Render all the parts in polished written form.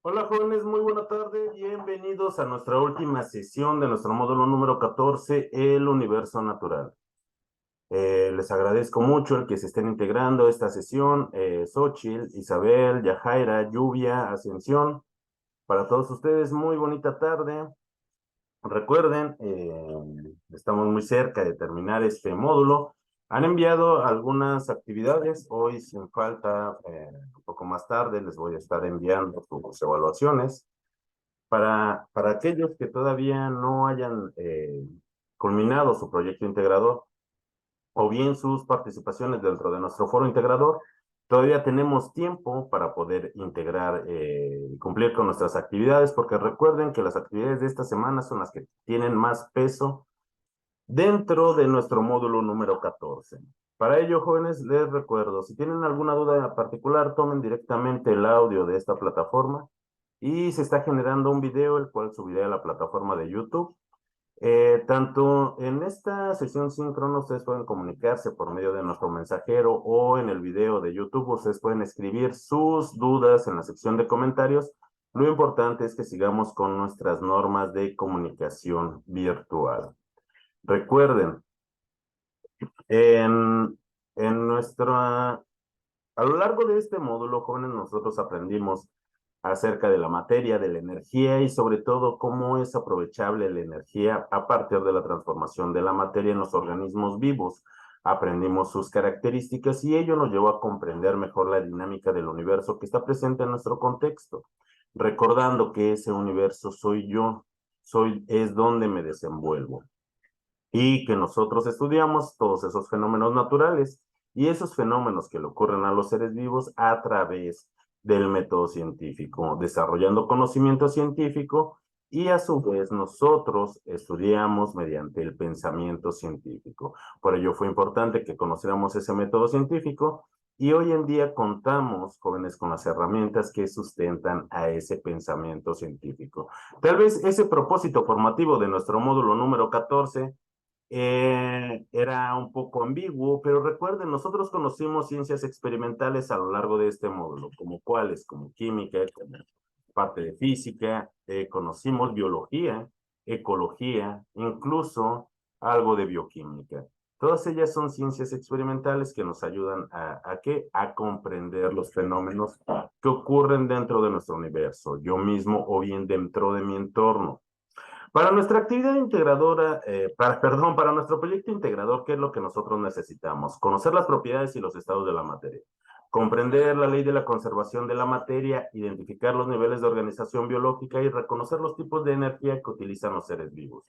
Hola jóvenes, muy buena tarde. Bienvenidos a nuestra última sesión de nuestro módulo número 14, el universo natural. Les agradezco mucho el que se estén integrando a esta sesión. Xochitl, Isabel, Yajaira, Lluvia, Ascensión. Para todos ustedes, muy bonita tarde. Recuerden, estamos muy cerca de terminar este módulo. Han enviado algunas actividades. Hoy, sin falta, un poco más tarde, les voy a estar enviando sus evaluaciones. Para aquellos que todavía no hayan culminado su proyecto integrador o bien sus participaciones dentro de nuestro foro integrador, todavía tenemos tiempo para poder integrar y cumplir con nuestras actividades, porque recuerden que las actividades de esta semana son las que tienen más peso dentro de nuestro módulo número 14. Para ello, jóvenes, les recuerdo, si tienen alguna duda particular, tomen directamente el audio de esta plataforma y se está generando un video, el cual subiré a la plataforma de YouTube. Tanto en esta sesión síncrona, ustedes pueden comunicarse por medio de nuestro mensajero o en el video de YouTube, ustedes pueden escribir sus dudas en la sección de comentarios. Lo importante es que sigamos con nuestras normas de comunicación virtual. Recuerden, en, en nuestra, a lo largo de este módulo, jóvenes, nosotros aprendimos acerca de la materia, de la energía y sobre todo cómo es aprovechable la energía a partir de la transformación de la materia en los organismos vivos. Aprendimos sus características y ello nos llevó a comprender mejor la dinámica del universo que está presente en nuestro contexto, recordando que ese universo soy yo, es donde me desenvuelvo y que nosotros estudiamos todos esos fenómenos naturales y esos fenómenos que le ocurren a los seres vivos a través del método científico, desarrollando conocimiento científico y a su vez nosotros estudiamos mediante el pensamiento científico. Por ello fue importante que conociéramos ese método científico y hoy en día contamos, jóvenes, con las herramientas que sustentan a ese pensamiento científico. Tal vez ese propósito formativo de nuestro módulo número 14 era un poco ambiguo, pero recuerden, nosotros conocimos ciencias experimentales a lo largo de este módulo, como cuáles, como química, como parte de física, conocimos biología, ecología, incluso algo de bioquímica. Todas ellas son ciencias experimentales que nos ayudan ¿qué? A comprender los fenómenos que ocurren dentro de nuestro universo, yo mismo o bien dentro de mi entorno. Para nuestra actividad integradora, perdón, para nuestro proyecto integrador, ¿qué es lo que nosotros necesitamos? Conocer las propiedades y los estados de la materia, comprender la ley de la conservación de la materia, identificar los niveles de organización biológica y reconocer los tipos de energía que utilizan los seres vivos.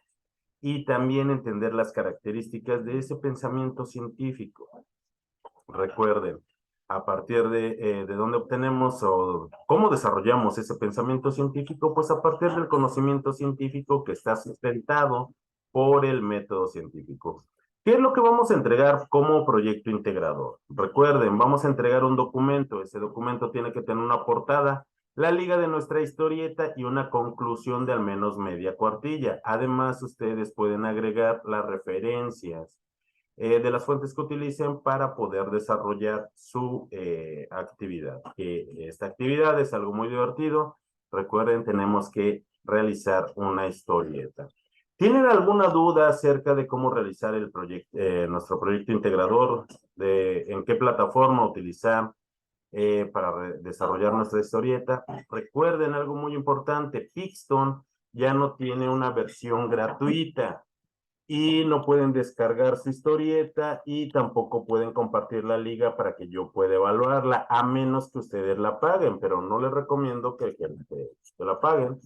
Y también entender las características de ese pensamiento científico. Recuerden, a partir de dónde obtenemos o cómo desarrollamos ese pensamiento científico, pues a partir del conocimiento científico que está sustentado por el método científico. ¿Qué es lo que vamos a entregar como proyecto integrador? Recuerden, vamos a entregar un documento. Ese documento tiene que tener una portada, la liga de nuestra historieta y una conclusión de al menos media cuartilla. Además, ustedes pueden agregar las referencias de las fuentes que utilicen para poder desarrollar su actividad. Esta actividad es algo muy divertido. Recuerden, tenemos que realizar una historieta. ¿Tienen alguna duda acerca de cómo realizar nuestro proyecto integrador? De en qué plataforma utilizar para desarrollar nuestra historieta. Recuerden algo muy importante, Pixton ya no tiene una versión gratuita y no pueden descargar su historieta y tampoco pueden compartir la liga para que yo pueda evaluarla, a menos que ustedes la paguen, pero no les recomiendo que la paguen,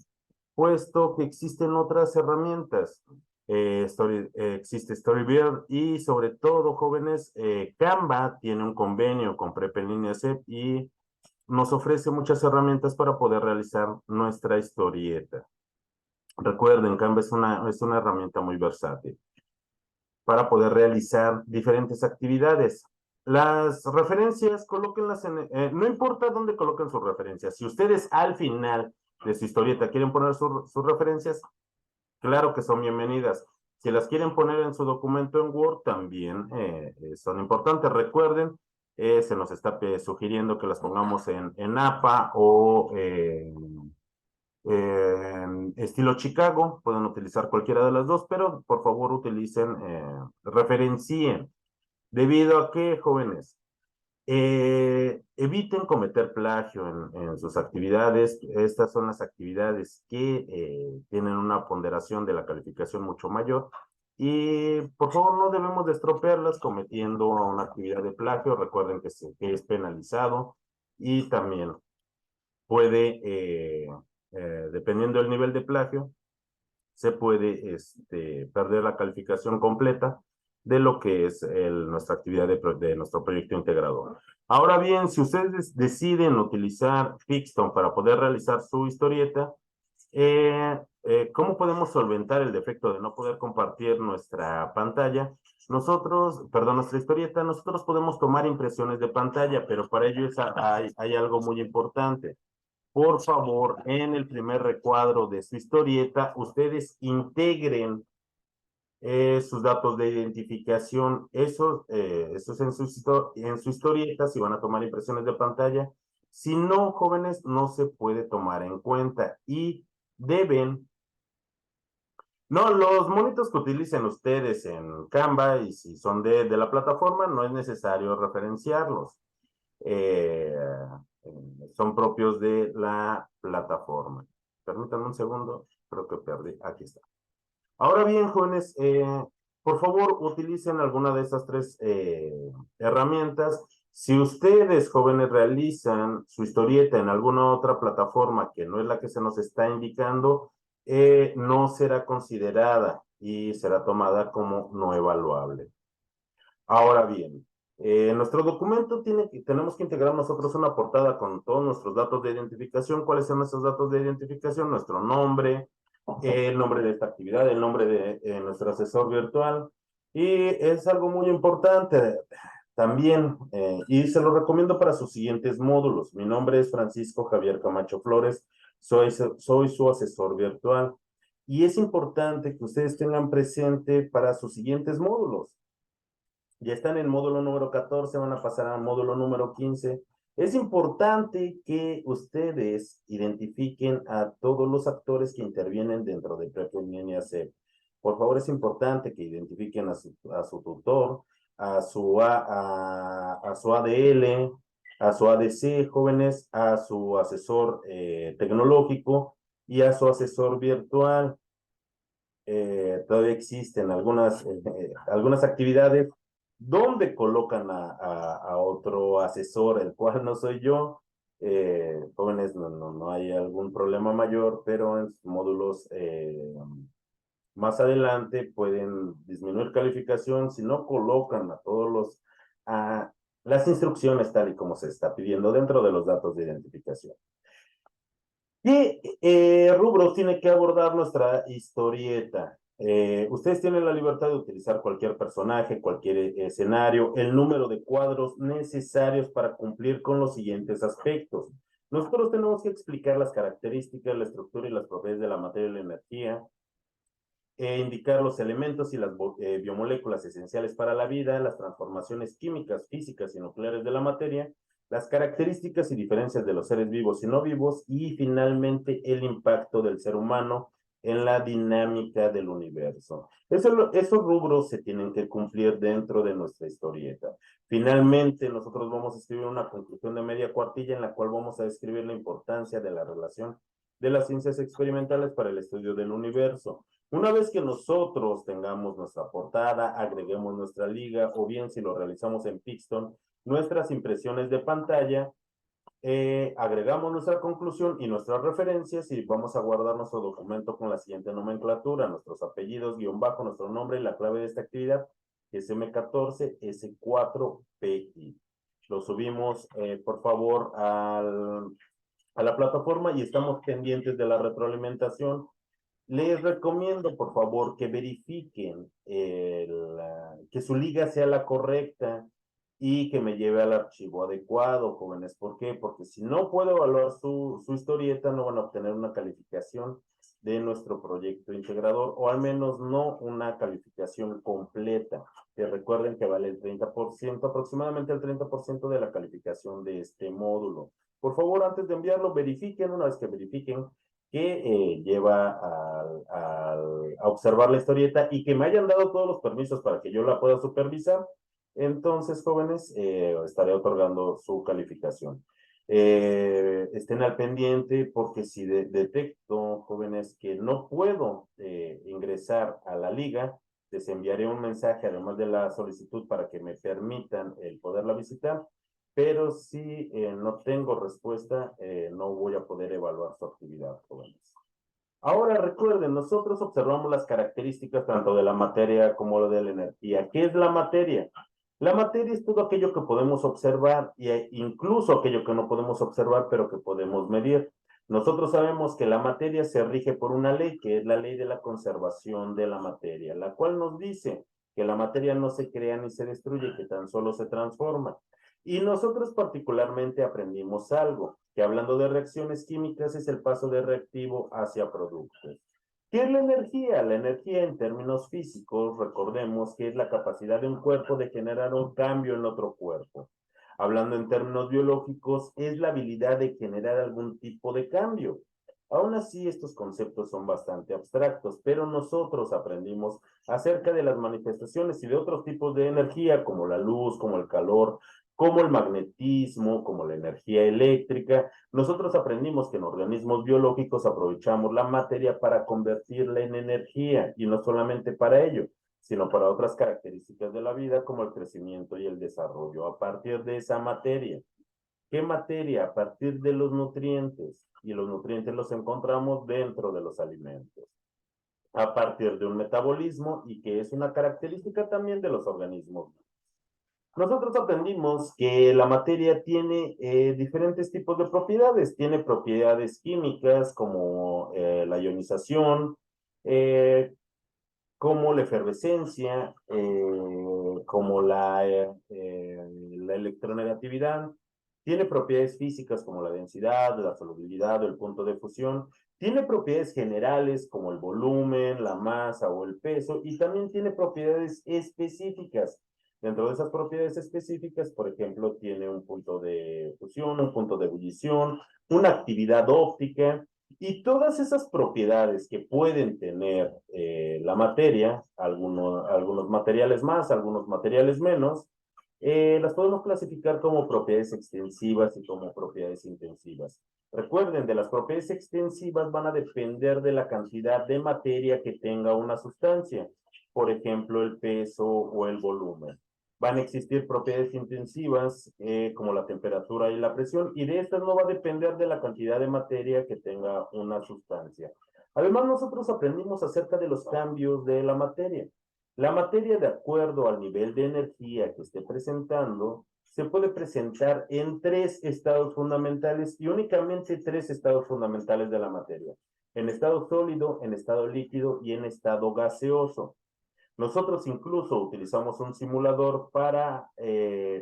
puesto que existen otras herramientas. Existe Storyboard y sobre todo, jóvenes, Canva tiene un convenio con Prep en línea CEP y nos ofrece muchas herramientas para poder realizar nuestra historieta. Recuerden, Canva es una herramienta muy versátil para poder realizar diferentes actividades. Las referencias, colóquenlas no importa dónde coloquen sus referencias. Si ustedes al final de su historieta quieren poner sus referencias, claro que son bienvenidas. Si las quieren poner en su documento en Word, también son importantes. Recuerden Se nos está sugiriendo que las pongamos en APA o estilo Chicago. Pueden utilizar cualquiera de las dos, pero por favor utilicen, referencien. ¿Debido a qué, jóvenes? Eviten cometer plagio en sus actividades. Estas son las actividades que tienen una ponderación de la calificación mucho mayor. Y por favor no debemos de estropearlas cometiendo una actividad de plagio. Recuerden que es penalizado y también puede, dependiendo del nivel de plagio, se puede perder la calificación completa de lo que es nuestra actividad de nuestro proyecto integrador. Ahora bien, si ustedes deciden utilizar Pixton para poder realizar su historieta, ¿cómo podemos solventar el defecto de no poder compartir nuestra pantalla? Nuestra historieta, nosotros podemos tomar impresiones de pantalla, pero para ello hay algo muy importante. Por favor, en el primer recuadro de su historieta, ustedes integren sus datos de identificación, esos en su historieta, si van a tomar impresiones de pantalla. Si no, jóvenes, no se puede tomar en cuenta y deben, no, los monitos que utilicen ustedes en Canva y si son de la plataforma, no es necesario referenciarlos. Eh, Son propios de la plataforma. Permítanme un segundo, creo que perdí, aquí está. Ahora bien, jóvenes, por favor, utilicen alguna de estas tres herramientas. Si ustedes, jóvenes, realizan su historieta en alguna otra plataforma que no es la que se nos está indicando, no será considerada y será tomada como no evaluable. Ahora bien, nuestro documento tenemos que integrar nosotros una portada con todos nuestros datos de identificación. ¿Cuáles son nuestros datos de identificación? Nuestro nombre, el nombre de esta actividad, el nombre de nuestro asesor virtual. Y es algo muy importante también, y se lo recomiendo para sus siguientes módulos. Mi nombre es Francisco Javier Camacho Flores, soy su asesor virtual. Y es importante que ustedes tengan presente para sus siguientes módulos. Ya están en el módulo número 14, van a pasar al módulo número 15. Es importante que ustedes identifiquen a todos los actores que intervienen dentro de Prepunión CEP. Por favor, es importante que identifiquen a su tutor, a su ADL, a su ADC, jóvenes, a su asesor tecnológico y a su asesor virtual. Todavía existen algunas actividades donde colocan a otro asesor, el cual no soy yo. Jóvenes, no hay algún problema mayor, pero en sus módulos más adelante pueden disminuir calificación si no colocan a todos las instrucciones tal y como se está pidiendo dentro de los datos de identificación. ¿Qué rubros tiene que abordar nuestra historieta? Ustedes tienen la libertad de utilizar cualquier personaje, cualquier escenario, el número de cuadros necesarios para cumplir con los siguientes aspectos. Nosotros tenemos que explicar las características, la estructura y las propiedades de la materia y la energía, indicar los elementos y las biomoléculas esenciales para la vida, las transformaciones químicas, físicas y nucleares de la materia, las características y diferencias de los seres vivos y no vivos, y finalmente el impacto del ser humano en la dinámica del universo. Esos rubros se tienen que cumplir dentro de nuestra historieta. Finalmente, nosotros vamos a escribir una conclusión de media cuartilla en la cual vamos a describir la importancia de la relación de las ciencias experimentales para el estudio del universo. Una vez que nosotros tengamos nuestra portada, agreguemos nuestra liga, o bien si lo realizamos en Pixton, nuestras impresiones de pantalla, agregamos nuestra conclusión y nuestras referencias y vamos a guardar nuestro documento con la siguiente nomenclatura, nuestros apellidos, guión bajo, nuestro nombre y la clave de esta actividad, que es M14 S4PI. Lo subimos, por favor, a la plataforma y estamos pendientes de la retroalimentación. Les recomiendo, por favor, que verifiquen que su liga sea la correcta y que me lleve al archivo adecuado, jóvenes. ¿Por qué? Porque si no puedo evaluar su historieta, no van a obtener una calificación de nuestro proyecto integrador, o al menos no una calificación completa. que recuerden que vale el 30%, aproximadamente el 30% de la calificación de este módulo. Por favor, antes de enviarlo, verifiquen, una vez que verifiquen, que lleva a observar la historieta y que me hayan dado todos los permisos para que yo la pueda supervisar. Entonces, jóvenes, estaré otorgando su calificación. Estén al pendiente porque si detecto, jóvenes, que no puedo ingresar a la liga, les enviaré un mensaje además de la solicitud para que me permitan el poderla visitar, pero si no tengo respuesta, no voy a poder evaluar su actividad, jóvenes. Ahora recuerden, nosotros observamos las características tanto de la materia como lo de la energía. ¿Qué es la materia? La materia es todo aquello que podemos observar e incluso aquello que no podemos observar, pero que podemos medir. Nosotros sabemos que la materia se rige por una ley, que es la ley de la conservación de la materia, la cual nos dice que la materia no se crea ni se destruye, que tan solo se transforma. Y nosotros particularmente aprendimos algo, que hablando de reacciones químicas es el paso de reactivo hacia productos. ¿Qué es la energía? La energía en términos físicos, recordemos que es la capacidad de un cuerpo de generar un cambio en otro cuerpo. Hablando en términos biológicos, es la habilidad de generar algún tipo de cambio. Aún así, estos conceptos son bastante abstractos, pero nosotros aprendimos acerca de las manifestaciones y de otros tipos de energía, como la luz, como el calor, como el magnetismo, como la energía eléctrica. Nosotros aprendimos que en organismos biológicos aprovechamos la materia para convertirla en energía, y no solamente para ello, sino para otras características de la vida, como el crecimiento y el desarrollo a partir de esa materia. ¿Qué materia? A partir de los nutrientes, y los nutrientes los encontramos dentro de los alimentos, a partir de un metabolismo, y que es una característica también de los organismos. Nosotros aprendimos que la materia tiene diferentes tipos de propiedades. Tiene propiedades químicas como la ionización, como la efervescencia, como la electronegatividad. Tiene propiedades físicas como la densidad, la solubilidad o el punto de fusión. Tiene propiedades generales como el volumen, la masa o el peso. Y también tiene propiedades específicas. Dentro de esas propiedades específicas, por ejemplo, tiene un punto de fusión, un punto de ebullición, una actividad óptica, y todas esas propiedades que pueden tener la materia, algunos materiales más, algunos materiales menos, las podemos clasificar como propiedades extensivas y como propiedades intensivas. Recuerden, de las propiedades extensivas van a depender de la cantidad de materia que tenga una sustancia, por ejemplo, el peso o el volumen. Van a existir propiedades intensivas como la temperatura y la presión, y de estas no va a depender de la cantidad de materia que tenga una sustancia. Además, nosotros aprendimos acerca de los cambios de la materia. La materia, de acuerdo al nivel de energía que esté presentando, se puede presentar en tres estados fundamentales, y únicamente tres estados fundamentales de la materia: en estado sólido, en estado líquido y en estado gaseoso. Nosotros incluso utilizamos un simulador para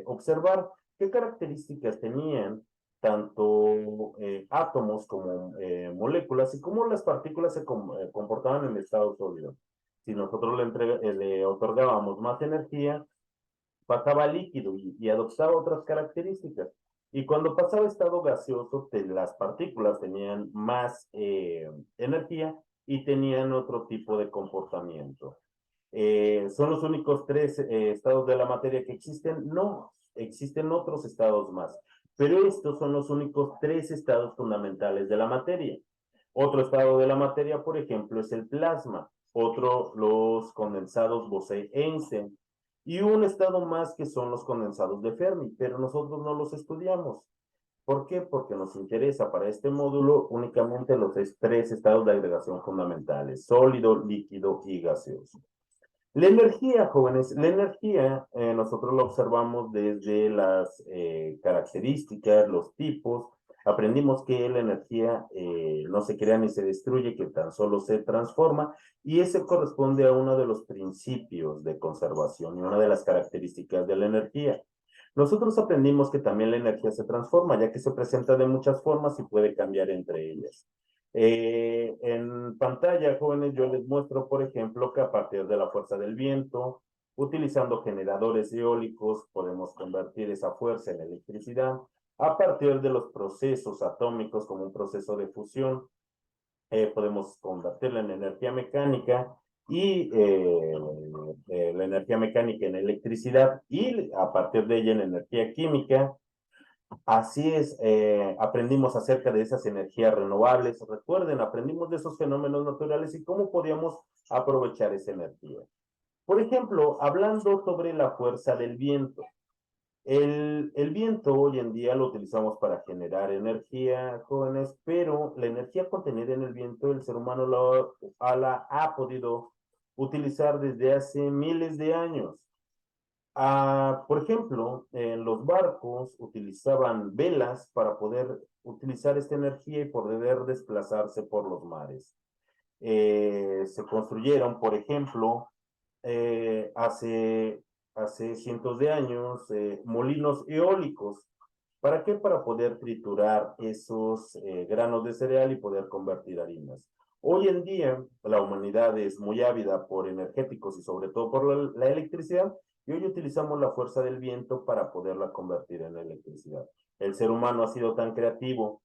observar qué características tenían tanto átomos como moléculas, y cómo las partículas se comportaban en estado sólido. Si nosotros le otorgábamos más energía, pasaba líquido y adoptaba otras características. Y cuando pasaba estado gaseoso, las partículas tenían más energía y tenían otro tipo de comportamiento. ¿Son los únicos tres estados de la materia que existen? No, existen otros estados más, pero estos son los únicos tres estados fundamentales de la materia. Otro estado de la materia, por ejemplo, es el plasma, otro los condensados Bose-Einstein, y un estado más que son los condensados de Fermi, pero nosotros no los estudiamos. ¿Por qué? Porque nos interesa para este módulo únicamente los tres estados de agregación fundamentales: sólido, líquido y gaseoso. La energía, jóvenes, la energía nosotros la observamos desde las características, los tipos. Aprendimos que la energía no se crea ni se destruye, que tan solo se transforma, y ese corresponde a uno de los principios de conservación y una de las características de la energía. Nosotros aprendimos que también la energía se transforma, ya que se presenta de muchas formas y puede cambiar entre ellas. En pantalla, jóvenes, yo les muestro, por ejemplo, que a partir de la fuerza del viento, Utilizando generadores eólicos, podemos convertir esa fuerza en electricidad a partir de los procesos atómicos como un proceso de fusión. Podemos convertirla en energía mecánica y la energía mecánica en electricidad y a partir de ella en energía química. Así es, aprendimos acerca de esas energías renovables. Recuerden, aprendimos de esos fenómenos naturales y cómo podíamos aprovechar esa energía. Por ejemplo, hablando sobre la fuerza del viento. El viento hoy en día lo utilizamos para generar energía, jóvenes, pero la energía contenida en el viento, el ser humano la ha podido utilizar desde hace miles de años. Por ejemplo, los barcos utilizaban velas para poder utilizar esta energía y poder desplazarse por los mares. Se construyeron, por ejemplo, hace cientos de años, molinos eólicos. ¿Para qué? Para poder triturar esos granos de cereal y poder convertir harinas. Hoy en día, la humanidad es muy ávida por energéticos y sobre todo por la electricidad, y hoy utilizamos la fuerza del viento para poderla convertir en electricidad. El ser humano ha sido tan creativo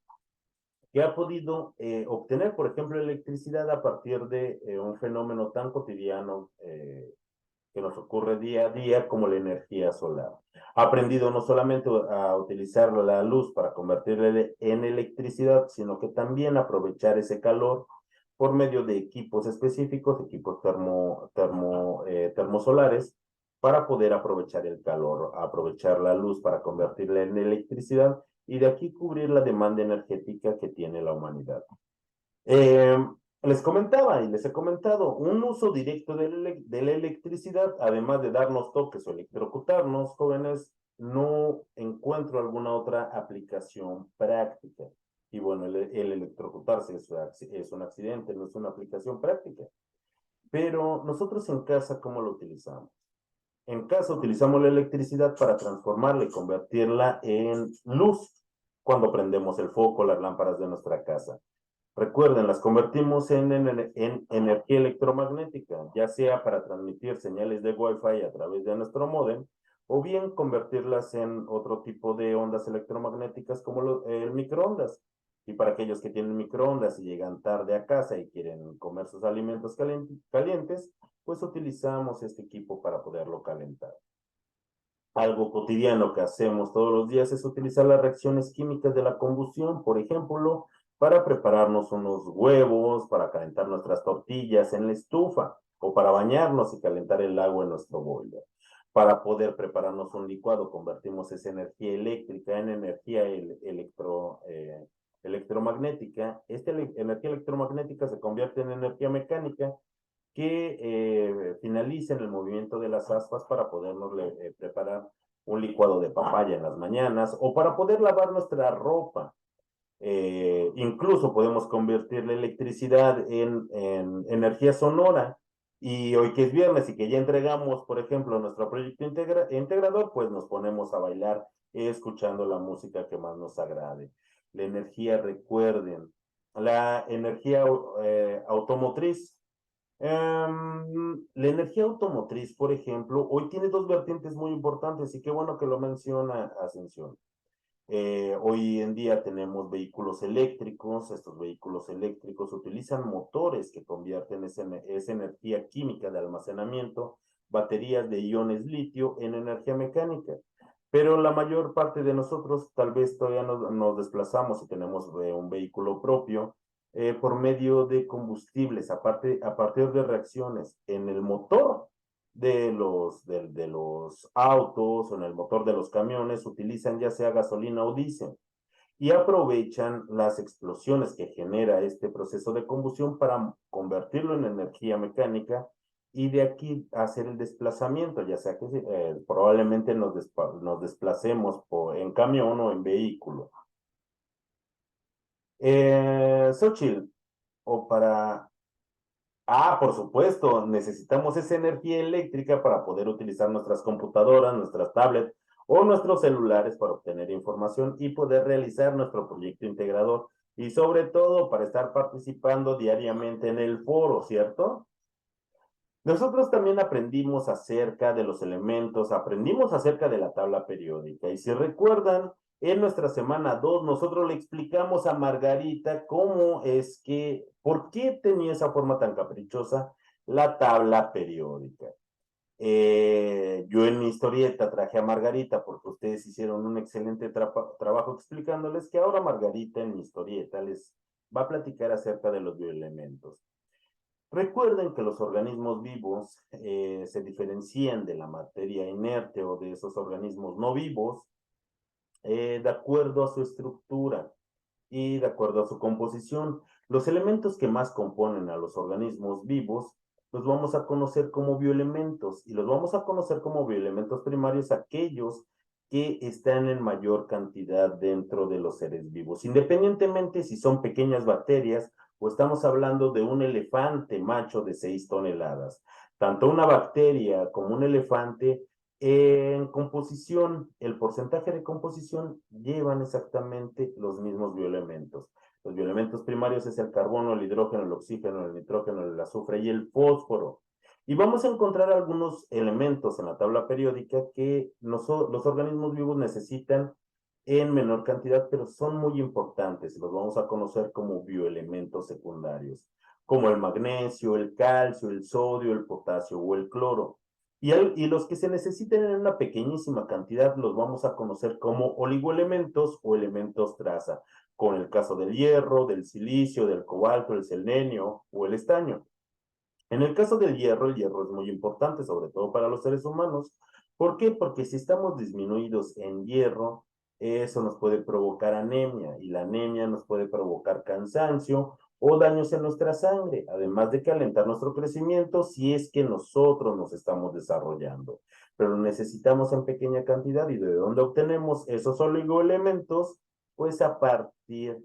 que ha podido obtener, por ejemplo, electricidad a partir de un fenómeno tan cotidiano que nos ocurre día a día como la energía solar. Ha aprendido no solamente a utilizar la luz para convertirla en electricidad, sino que también aprovechar ese calor por medio de equipos específicos, equipos termosolares, para poder aprovechar el calor, aprovechar la luz para convertirla en electricidad y de aquí cubrir la demanda energética que tiene la humanidad. Eh, Les comentaba y les he comentado, un uso directo de la electricidad, además de darnos toques o electrocutarnos, jóvenes, no encuentro alguna otra aplicación práctica. Y bueno, el electrocutarse es un accidente, no es una aplicación práctica. Pero nosotros en casa, ¿cómo lo utilizamos? En casa utilizamos la electricidad para transformarla y convertirla en luz cuando prendemos el foco, las lámparas de nuestra casa. Recuerden, las convertimos en energía electromagnética, ya sea para transmitir señales de Wi-Fi a través de nuestro módem, o bien convertirlas en otro tipo de ondas electromagnéticas como el microondas. Y para aquellos que tienen microondas y llegan tarde a casa y quieren comer sus alimentos calientes, pues utilizamos este equipo para poderlo calentar. Algo cotidiano que hacemos todos los días es utilizar las reacciones químicas de la combustión, por ejemplo, para prepararnos unos huevos, para calentar nuestras tortillas en la estufa, o para bañarnos y calentar el agua en nuestro boiler. Para poder prepararnos un licuado, convertimos esa energía eléctrica en energía electromagnética. Esta energía electromagnética se convierte en energía mecánica que finalicen el movimiento de las aspas para podernos preparar un licuado de papaya en las mañanas o para poder lavar nuestra ropa. Incluso podemos convertir la electricidad en energía sonora. Y hoy que es viernes y que ya entregamos, por ejemplo, nuestro proyecto integrador, pues nos ponemos a bailar escuchando la música que más nos agrade. La energía, recuerden, la energía automotriz. La energía automotriz, por ejemplo, hoy tiene dos vertientes muy importantes y qué bueno que lo menciona Ascensión. Hoy en día tenemos vehículos eléctricos, estos vehículos eléctricos utilizan motores que convierten esa energía química de almacenamiento, baterías de iones litio en energía mecánica. Pero la mayor parte de nosotros tal vez todavía nos desplazamos y tenemos un vehículo propio por medio de combustibles, a partir de reacciones en el motor de los autos o en el motor de los camiones, utilizan ya sea gasolina o diésel y aprovechan las explosiones que genera este proceso de combustión para convertirlo en energía mecánica y de aquí hacer el desplazamiento, ya sea que probablemente nos desplacemos en camión o en vehículo. Xochitl, o para por supuesto, necesitamos esa energía eléctrica para poder utilizar nuestras computadoras, nuestras tablets o nuestros celulares para obtener información y poder realizar nuestro proyecto integrador y sobre todo para estar participando diariamente en el foro, ¿cierto? Nosotros también aprendimos acerca de los elementos, aprendimos acerca de la tabla periódica. Y si recuerdan, en nuestra semana 2 nosotros le explicamos a Margarita cómo es que, por qué tenía esa forma tan caprichosa la tabla periódica. Yo en mi historieta traje a Margarita porque ustedes hicieron un excelente trabajo explicándoles que ahora Margarita en mi historieta les va a platicar acerca de los bioelementos. Recuerden que los organismos vivos se diferencian de la materia inerte o de esos organismos no vivos de acuerdo a su estructura y de acuerdo a su composición. Los elementos que más componen a los organismos vivos los vamos a conocer como bioelementos y los vamos a conocer como bioelementos primarios aquellos que están en mayor cantidad dentro de los seres vivos, independientemente si son pequeñas bacterias o estamos hablando de un elefante macho de 6 toneladas. Tanto una bacteria como un elefante en composición, el porcentaje de composición llevan exactamente los mismos bioelementos. Los bioelementos primarios es el carbono, el hidrógeno, el oxígeno, el nitrógeno, el azufre y el fósforo. Y vamos a encontrar algunos elementos en la tabla periódica que los organismos vivos necesitan en menor cantidad, pero son muy importantes. Los vamos a conocer como bioelementos secundarios, como el magnesio, el calcio, el sodio, el potasio o el cloro. Y los que se necesiten en una pequeñísima cantidad los vamos a conocer como oligoelementos o elementos traza, con el caso del hierro, del silicio, del cobalto, el selenio o el estaño. En el caso del hierro, el hierro es muy importante, sobre todo para los seres humanos. ¿Por qué? Porque si estamos disminuidos en hierro, eso nos puede provocar anemia y la anemia nos puede provocar cansancio o daños en nuestra sangre, además de que alentar nuestro crecimiento si es que nosotros nos estamos desarrollando. Pero lo necesitamos en pequeña cantidad y de dónde obtenemos esos oligoelementos, pues a partir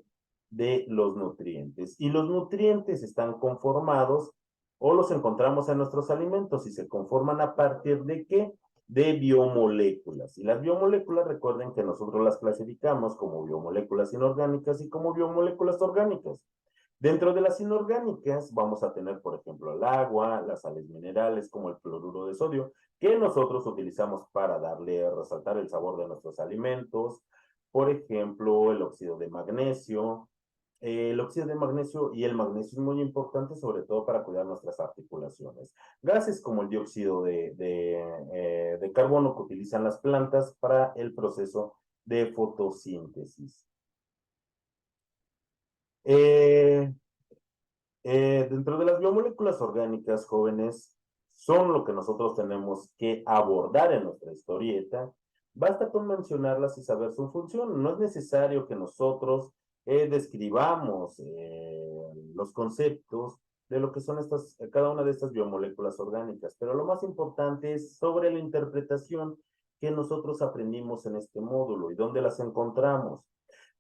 de los nutrientes. Y los nutrientes están conformados o los encontramos en nuestros alimentos y se conforman a partir de qué? De biomoléculas. Y las biomoléculas, recuerden que nosotros las clasificamos como biomoléculas inorgánicas y como biomoléculas orgánicas. Dentro de las inorgánicas vamos a tener, por ejemplo, el agua, las sales minerales como el cloruro de sodio, que nosotros utilizamos para darle, resaltar el sabor de nuestros alimentos. Por ejemplo, el óxido de magnesio, el óxido de magnesio y el magnesio es muy importante, sobre todo para cuidar nuestras articulaciones. Gases como el dióxido de carbono que utilizan las plantas para el proceso de fotosíntesis. Eh, Dentro de las biomoléculas orgánicas, jóvenes, son lo que nosotros tenemos que abordar en nuestra historieta. Basta con mencionarlas y saber su función. No es necesario que nosotros describamos los conceptos de lo que son cada una de estas biomoléculas orgánicas, pero lo más importante es sobre la interpretación que nosotros aprendimos en este módulo y dónde las encontramos.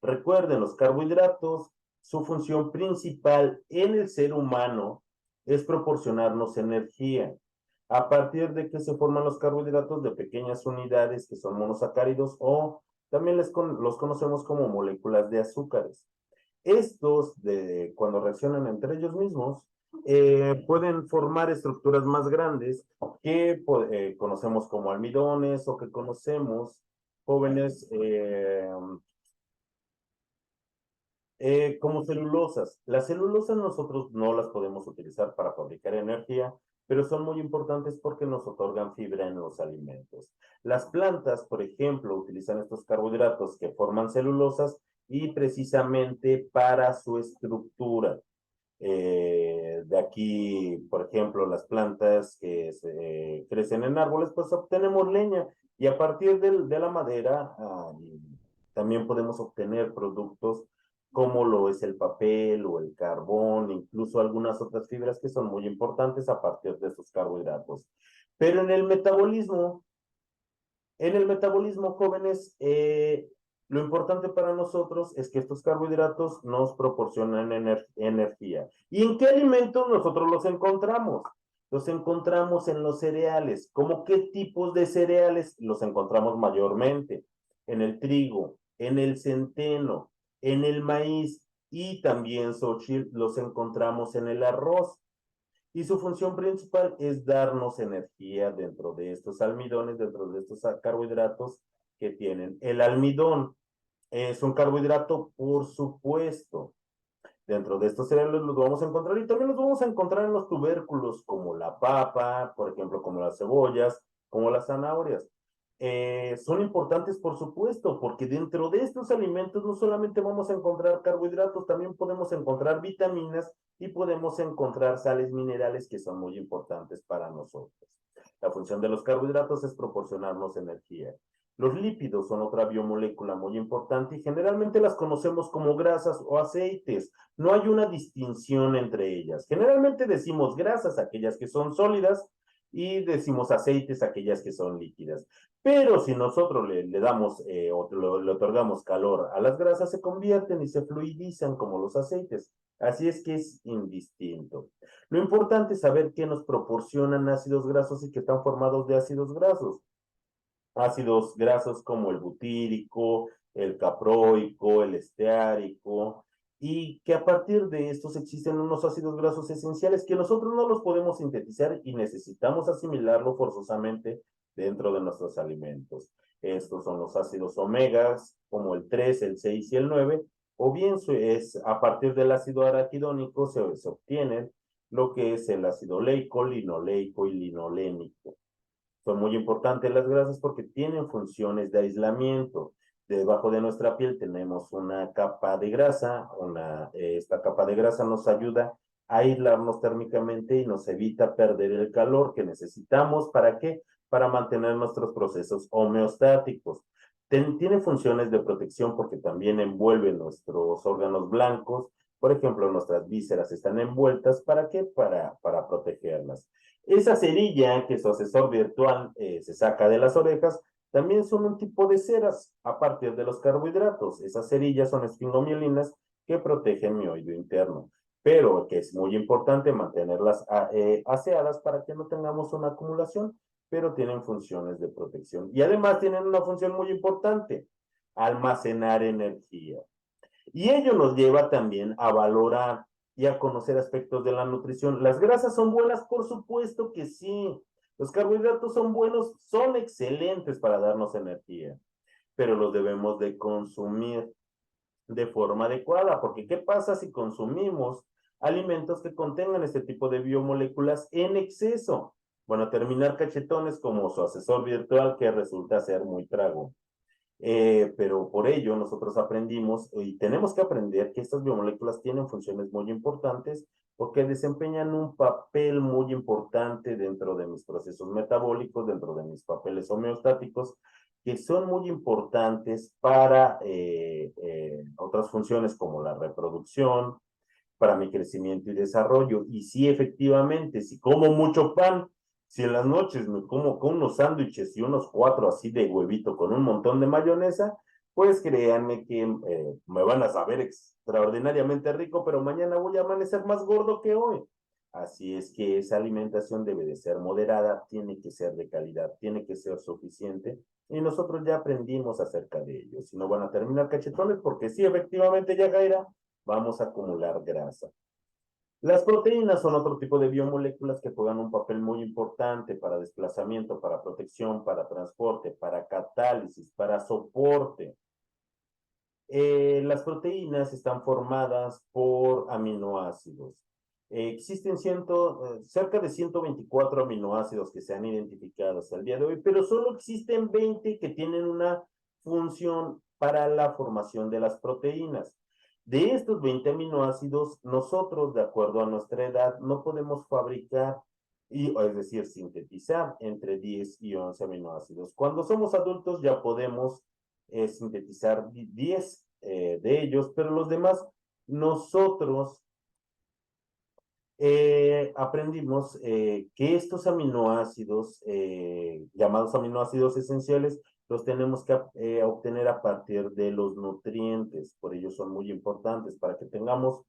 Recuerden, los carbohidratos, su función principal en el ser humano es proporcionarnos energía. ¿A partir de que se forman los carbohidratos? De pequeñas unidades que son monosacáridos o también los conocemos como moléculas de azúcares. Estos, cuando reaccionan entre ellos mismos, pueden formar estructuras más grandes que conocemos como almidones o que conocemos jóvenes como celulosas. Las celulosas nosotros no las podemos utilizar para fabricar energía, pero son muy importantes porque nos otorgan fibra en los alimentos. Las plantas, por ejemplo, utilizan estos carbohidratos que forman celulosas y precisamente para su estructura. De aquí, por ejemplo, las plantas que crecen en árboles, pues obtenemos leña y a partir de la madera también podemos obtener productos como lo es el papel o el carbón, incluso algunas otras fibras que son muy importantes a partir de sus carbohidratos. Pero en el metabolismo, jóvenes, lo importante para nosotros es que estos carbohidratos nos proporcionan energía. ¿Y en qué alimentos nosotros los encontramos? Los encontramos en los cereales. ¿Cómo qué tipos de cereales los encontramos mayormente? En el trigo, en el centeno, en el maíz y también, Xochitl, los encontramos en el arroz. y su función principal es darnos energía dentro de estos almidones, dentro de estos carbohidratos que tienen. El almidón es un carbohidrato, por supuesto. Dentro de estos cereales los vamos a encontrar y también los vamos a encontrar en los tubérculos como la papa, por ejemplo, como las cebollas, como las zanahorias. Son importantes, por supuesto, porque dentro de estos alimentos no solamente vamos a encontrar carbohidratos, también podemos encontrar vitaminas y podemos encontrar sales minerales que son muy importantes para nosotros. La función de los carbohidratos es proporcionarnos energía. Los lípidos son otra biomolécula muy importante y generalmente las conocemos como grasas o aceites. No hay una distinción entre ellas. Generalmente decimos grasas aquellas que son sólidas y decimos aceites aquellas que son líquidas. Pero si nosotros le damos o le otorgamos calor a las grasas, se convierten y se fluidizan como los aceites. Así es que es indistinto. Lo importante es saber qué nos proporcionan ácidos grasos y que están formados de ácidos grasos. Ácidos grasos como el butírico, el caproico, el esteárico, y que a partir de estos existen unos ácidos grasos esenciales que nosotros no los podemos sintetizar y necesitamos asimilarlo forzosamente dentro de nuestros alimentos. Estos son los ácidos omegas, como el 3, el 6 y el 9, o bien es a partir del ácido araquidónico se obtiene lo que es el ácido leico, linoleico y linolénico. Son muy importantes las grasas porque tienen funciones de aislamiento. Debajo de nuestra piel tenemos una capa de grasa, esta capa de grasa nos ayuda a aislarnos térmicamente y nos evita perder el calor que necesitamos. ¿Para qué? Para mantener nuestros procesos homeostáticos. Tiene funciones de protección porque también envuelve nuestros órganos blancos. Por ejemplo, nuestras vísceras están envueltas. ¿Para qué? Para protegerlas. Esa cerilla que su asesor virtual se saca de las orejas, también son un tipo de ceras a partir de los carbohidratos. Esas cerillas son esfingomielinas que protegen mi oído interno, pero que es muy importante mantenerlas aseadas para que no tengamos una acumulación, pero tienen funciones de protección. Y además tienen una función muy importante, almacenar energía. Y ello nos lleva también a valorar y a conocer aspectos de la nutrición. ¿Las grasas son buenas? Por supuesto que sí. Los carbohidratos son buenos, son excelentes para darnos energía, pero los debemos de consumir de forma adecuada, porque ¿qué pasa si consumimos alimentos que contengan este tipo de biomoléculas en exceso? Bueno, terminar cachetones como su asesor virtual que resulta ser muy trago. Pero por ello nosotros aprendimos y tenemos que aprender que estas biomoléculas tienen funciones muy importantes porque desempeñan un papel muy importante dentro de mis procesos metabólicos, dentro de mis papeles homeostáticos, que son muy importantes para otras funciones como la reproducción, para mi crecimiento y desarrollo. Y sí, efectivamente, si como mucho pan, si en las noches me como con unos sándwiches y unos 4 así de huevito con un montón de mayonesa, pues créanme que me van a saber extraordinariamente rico, pero mañana voy a amanecer más gordo que hoy. Así es que esa alimentación debe de ser moderada, tiene que ser de calidad, tiene que ser suficiente y nosotros ya aprendimos acerca de ello. Si no van a terminar cachetones, porque sí, efectivamente, ya Jaira, vamos a acumular grasa. Las proteínas son otro tipo de biomoléculas que juegan un papel muy importante para desplazamiento, para protección, para transporte, para catálisis, para soporte. Las proteínas están formadas por aminoácidos. Existen cerca de 124 aminoácidos que se han identificado hasta el día de hoy, pero solo existen 20 que tienen una función para la formación de las proteínas. De estos 20 aminoácidos, nosotros, de acuerdo a nuestra edad, no podemos fabricar, es decir, sintetizar entre 10 y 11 aminoácidos. Cuando somos adultos ya podemos sintetizar 10 de ellos, pero los demás nosotros aprendimos que estos aminoácidos, llamados aminoácidos esenciales, los tenemos que obtener a partir de los nutrientes, por ello son muy importantes para que tengamos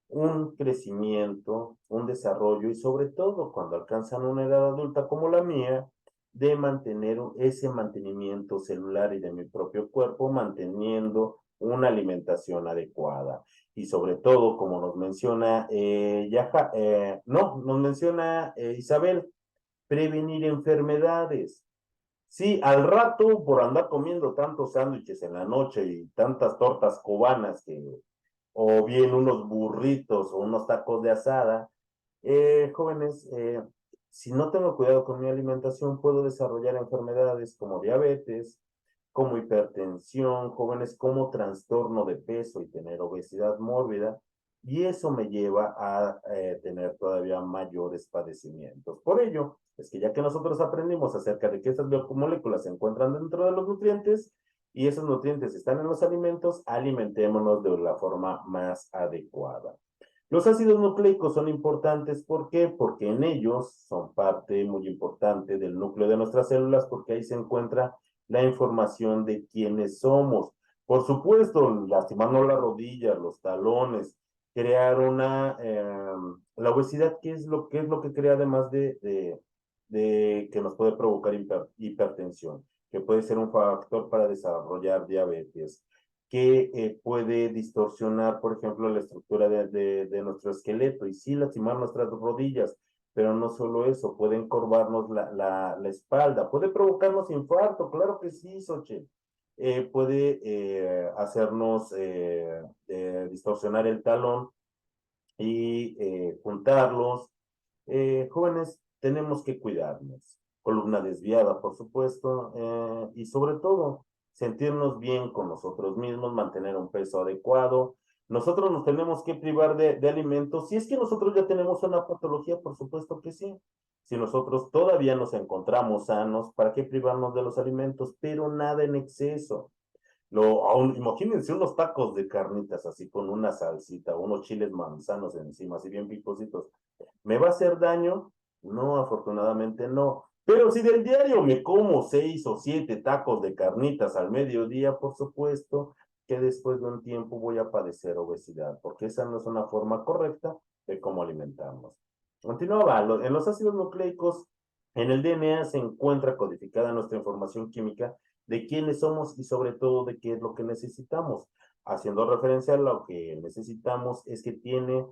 un crecimiento, un desarrollo y sobre todo cuando alcanzan una edad adulta como la mía, de mantener ese mantenimiento celular y de mi propio cuerpo, manteniendo una alimentación adecuada. Y sobre todo, como nos menciona nos menciona Isabel, prevenir enfermedades. Sí, al rato, por andar comiendo tantos sándwiches en la noche y tantas tortas cubanas o bien unos burritos o unos tacos de asada, jóvenes, si no tengo cuidado con mi alimentación, puedo desarrollar enfermedades como diabetes, como hipertensión, jóvenes, como trastorno de peso y tener obesidad mórbida, y eso me lleva a tener todavía mayores padecimientos. Por ello, es que ya que nosotros aprendimos acerca de que estas biomoléculas se encuentran dentro de los nutrientes y esos nutrientes están en los alimentos, alimentémonos de la forma más adecuada. Los ácidos nucleicos son importantes, ¿por qué? Porque en ellos son parte muy importante del núcleo de nuestras células, porque ahí se encuentra la información de quiénes somos. Por supuesto, lastimarnos las rodillas, los talones, crear la obesidad, ¿qué es lo que crea además de que nos puede provocar hipertensión? Que puede ser un factor para desarrollar diabetes, que puede distorsionar, por ejemplo, la estructura de nuestro esqueleto y sí lastimar nuestras rodillas, pero no solo eso, puede encorvarnos la espalda, puede provocarnos infarto, claro que sí, Xochitl. Puede hacernos distorsionar el talón y juntarlos. Jóvenes, tenemos que cuidarnos. Columna desviada, por supuesto, y sobre todo, sentirnos bien con nosotros mismos, mantener un peso adecuado. Nosotros nos tenemos que privar de alimentos. Si es que nosotros ya tenemos una patología, por supuesto que sí. Si nosotros todavía nos encontramos sanos, ¿para qué privarnos de los alimentos? Pero nada en exceso. Imagínense unos tacos de carnitas así con una salsita, unos chiles manzanos encima, así bien picositos. ¿Me va a hacer daño? No, afortunadamente no. Pero si del diario me como 6 o 7 tacos de carnitas al mediodía, por supuesto que después de un tiempo voy a padecer obesidad, porque esa no es una forma correcta de cómo alimentarnos. Continuaba, en los ácidos nucleicos, en el DNA se encuentra codificada nuestra información química de quiénes somos y sobre todo de qué es lo que necesitamos. Haciendo referencia a lo que necesitamos es que tiene